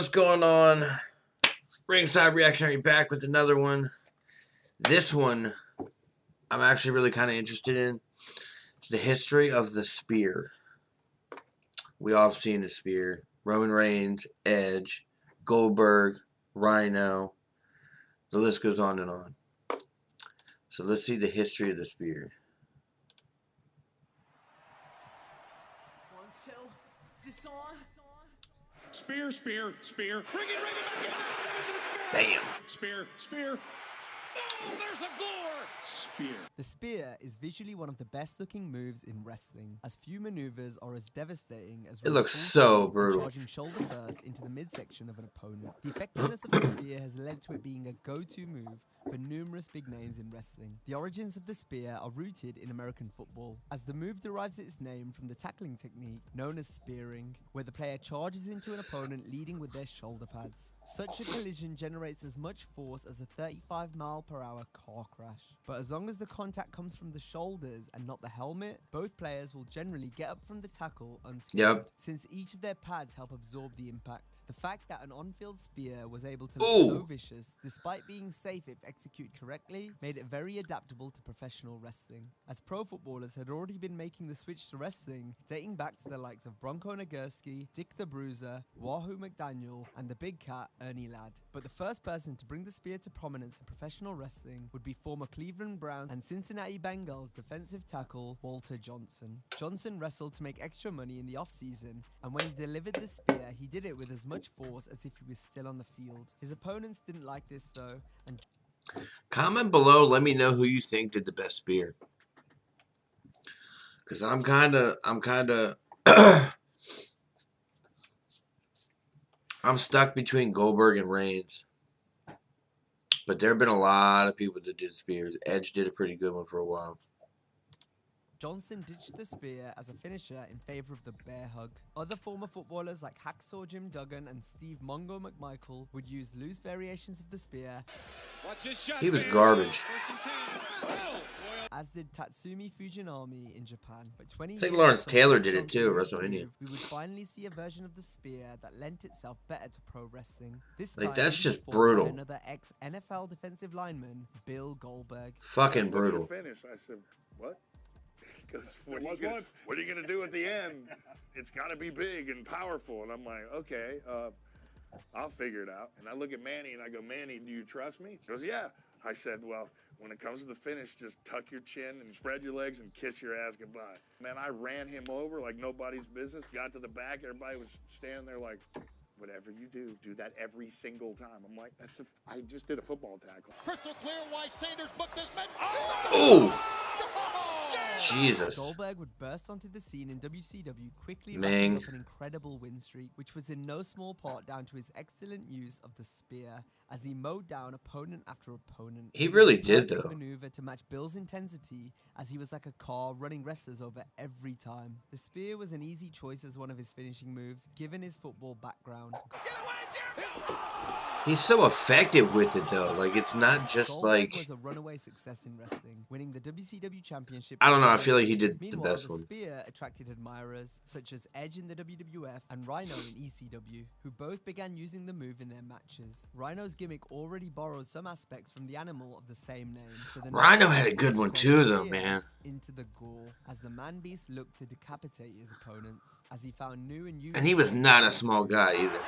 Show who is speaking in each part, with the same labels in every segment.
Speaker 1: What's going on? Ringside Reactionary back with another one. This one I'm actually really kind of interested in. It's the history of the spear. We all have seen the spear. Roman Reigns, Edge, Goldberg, Rhino. The list goes on and on. So let's see the history of the spear.
Speaker 2: Spear, spear, spear. Ring it back in. There's a spear.
Speaker 1: Bam.
Speaker 2: Spear, spear. Oh, there's a gore. Spear.
Speaker 3: The spear is visually one of the best looking moves in wrestling, as few maneuvers are as devastating as
Speaker 1: it looks so brutal.
Speaker 3: Charging shoulder first into the midsection of an opponent. The effectiveness of the spear has led to it being a go-to move for numerous big names in wrestling. The origins of the spear are rooted in American football, as the move derives its name from the tackling technique known as spearing, where the player charges into an opponent leading with their shoulder pads. Such a collision generates as much force as a 35-mile-per-hour car crash. But as long as the contact comes from the shoulders and not the helmet, both players will generally get up from the tackle unscathed, since each of their pads help absorb the impact. The fact that an on-field spear was able to look so vicious, despite being safe if executed correctly, made it very adaptable to professional wrestling, as pro footballers had already been making the switch to wrestling, dating back to the likes of Bronco Nagurski, Dick the Bruiser, Wahoo McDaniel, and the Big Cat, Ernie Ladd. But the first person to bring the spear to prominence in professional wrestling would be former Cleveland Browns and Cincinnati Bengals defensive tackle Walter Johnson. Johnson wrestled to make extra money in the off-season, and when he delivered the spear, he did it with as much force as if he was still on the field. His opponents didn't like this though, and
Speaker 1: comment below, let me know who you think did the best spear. Cause I'm kinda I'm stuck between Goldberg and Reigns. But there have been a lot of people that did spears. Edge did a pretty good one for a while.
Speaker 3: Johnson ditched the spear as a finisher in favor of the bear hug. Other former footballers like Hacksaw Jim Duggan and Steve Mongo McMichael would use loose variations of the spear.
Speaker 1: He was garbage.
Speaker 3: As did Tatsumi Fujinami in Japan. But 20
Speaker 1: I think
Speaker 3: years
Speaker 1: Lawrence
Speaker 3: after
Speaker 1: Taylor did it
Speaker 3: Johnson
Speaker 1: too at
Speaker 3: moved the
Speaker 1: WrestleMania.
Speaker 3: move, we would finally see a version of the spear that lent itself better to pro wrestling. This
Speaker 1: Like,
Speaker 3: time,
Speaker 1: that's
Speaker 3: it was
Speaker 1: just
Speaker 3: fought by
Speaker 1: brutal.
Speaker 3: Another ex-NFL defensive lineman, Bill Goldberg.
Speaker 1: Fucking
Speaker 4: What's your
Speaker 1: brutal.
Speaker 4: finish? I said, what? He goes, what are you gonna do at the end? It's gotta be big and powerful. And I'm like, okay, I'll figure it out. And I look at Manny and I go, Manny, do you trust me? He goes, yeah. I said, well, when it comes to the finish, just tuck your chin and spread your legs and kiss your ass goodbye. Man, I ran him over like nobody's business, got to the back, everybody was standing there like, whatever you do that every single time. I'm like, I just did a football tackle.
Speaker 2: Crystal clear, White Sanders booked this man.
Speaker 1: Oh! Jesus.
Speaker 3: Goldberg would burst onto the scene in WCW, quickly
Speaker 1: Ming.
Speaker 3: wrapping up an incredible win streak, which was in no small part down to his excellent use of the spear, as he mowed down opponent after opponent.
Speaker 1: He really
Speaker 3: It was a
Speaker 1: did,
Speaker 3: perfect
Speaker 1: though.
Speaker 3: maneuver to match Bill's intensity, as he was like a car running wrestlers over every time. The spear was an easy choice as one of his finishing moves, given his football background.
Speaker 1: He's so effective with it, though. Like, it's not just
Speaker 3: Goldberg
Speaker 1: like...
Speaker 3: was a runaway success in wrestling, winning the WCW championship.
Speaker 1: I don't know, I feel like he did the
Speaker 3: Meanwhile,
Speaker 1: best
Speaker 3: the
Speaker 1: one.
Speaker 3: spear attracted admirers such as Edge in the WWF and Rhino in ECW, who both began using the move in their matches. Rhino's gimmick already borrowed some aspects from the animal of the same name. So the
Speaker 1: Rhino had a good one too, though, man.
Speaker 3: Into the gore, as the man beast looked to decapitate his opponents, as he found new and
Speaker 1: And he was not a small guy, either.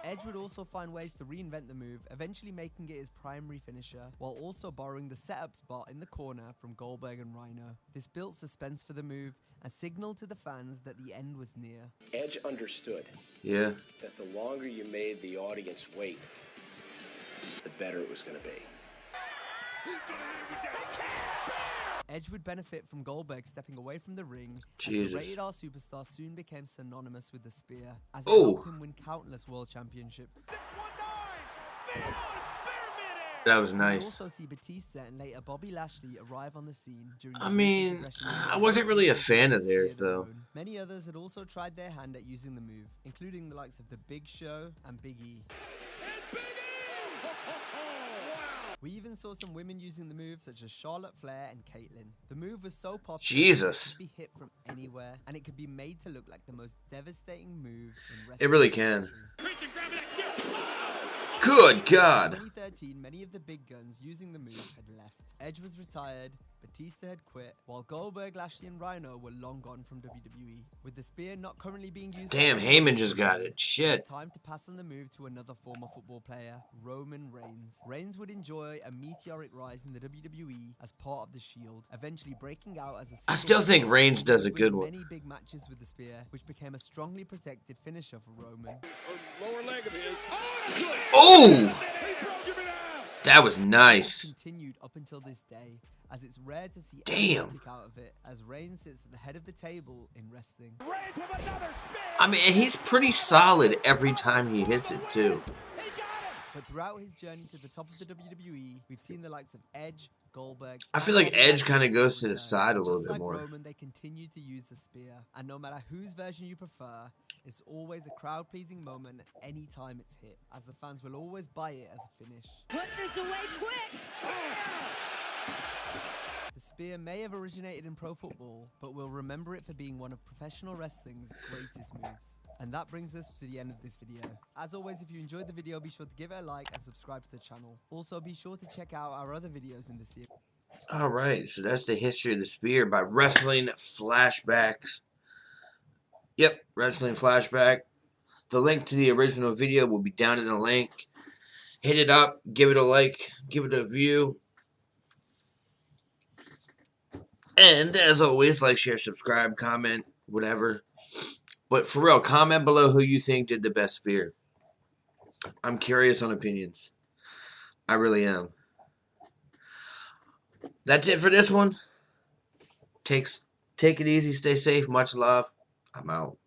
Speaker 3: Edge would also find ways to reinvent the move, eventually making it his primary finisher, while also borrowing the setup spot in the corner from Goldberg and Rhino. This built suspense for the move and signaled to the fans that the end was near.
Speaker 5: Edge understood
Speaker 1: Yeah.
Speaker 5: that the longer you made the audience wait, the better it was going to be.
Speaker 3: Edge would benefit from Goldberg stepping away from the ring,
Speaker 1: Jesus.
Speaker 3: as the Rated R superstar soon became synonymous with the spear, as it
Speaker 1: Oh.
Speaker 3: helped him win countless world championships.
Speaker 1: That was
Speaker 3: We
Speaker 1: nice.
Speaker 3: also see Batista and later Bobby Lashley arrive on the scene during the
Speaker 1: I mean,
Speaker 3: Ruthless Aggression
Speaker 1: I
Speaker 3: era.
Speaker 1: wasn't really a fan of
Speaker 3: Spear
Speaker 1: theirs,
Speaker 3: their
Speaker 1: though.
Speaker 3: own. Many others had also tried their hand at using the move, including the likes of The Big Show and Big E. We even saw some women using the move, such as Charlotte Flair and Caitlyn. The move was so popular
Speaker 1: Jesus.
Speaker 3: it could be hit from anywhere, and it could be made to look like the most devastating move in wrestling.
Speaker 1: It really can.
Speaker 2: Reach and grab it at two.
Speaker 1: Good God.
Speaker 3: In 2013, many of the big guns using the move had left. Edge was retired, Batista had quit, while Goldberg, Lashley, and Rhino were long gone from WWE. With the spear not currently being used...
Speaker 1: Damn, Heyman just got it. Shit.
Speaker 3: It's time to pass on the move to another former football player, Roman Reigns. Reigns would enjoy a meteoric rise in the WWE as part of the Shield, eventually breaking out as a...
Speaker 1: I still think Reigns does a good one.
Speaker 3: Many big matches with the spear, which became a strongly protected finisher for Roman.
Speaker 2: Lower leg of his.
Speaker 1: Oh!
Speaker 2: He broke him in half.
Speaker 1: That was nice.
Speaker 3: Continued up until this day, as it's rare to see
Speaker 1: Damn.
Speaker 3: anyone kick out of it, as Reigns sits at the head of the table in wrestling.
Speaker 2: Reigns with another spin.
Speaker 1: I mean, and he's pretty solid every time he hits it, too.
Speaker 2: He got him.
Speaker 3: But throughout his journey to the top of the WWE, we've seen the likes of Edge, Goldberg...
Speaker 1: I feel like Edge kind of goes to the side a little
Speaker 3: Just
Speaker 1: bit
Speaker 3: like
Speaker 1: more.
Speaker 3: Roman, they continue to use the spear, and no matter whose version you prefer, it's always a crowd-pleasing moment any time it's hit, as the fans will always buy it as a finish.
Speaker 6: Put this away quick!
Speaker 3: The spear may have originated in pro football, but we'll remember it for being one of professional wrestling's greatest moves. And that brings us to the end of this video. As always, if you enjoyed the video, be sure to give it a like and subscribe to the channel. Also, be sure to check out our other videos in the series.
Speaker 1: Alright, so that's the history of the spear by Wrestling Flashbacks. Yep, Wrestling Flashback. The link to the original video will be down in the link. Hit it up, give it a like, give it a view. And as always, like, share, subscribe, comment, whatever. But for real, comment below who you think did the best spear. I'm curious on opinions. I really am. That's it for this one. Take it easy, stay safe, much love. I'm out.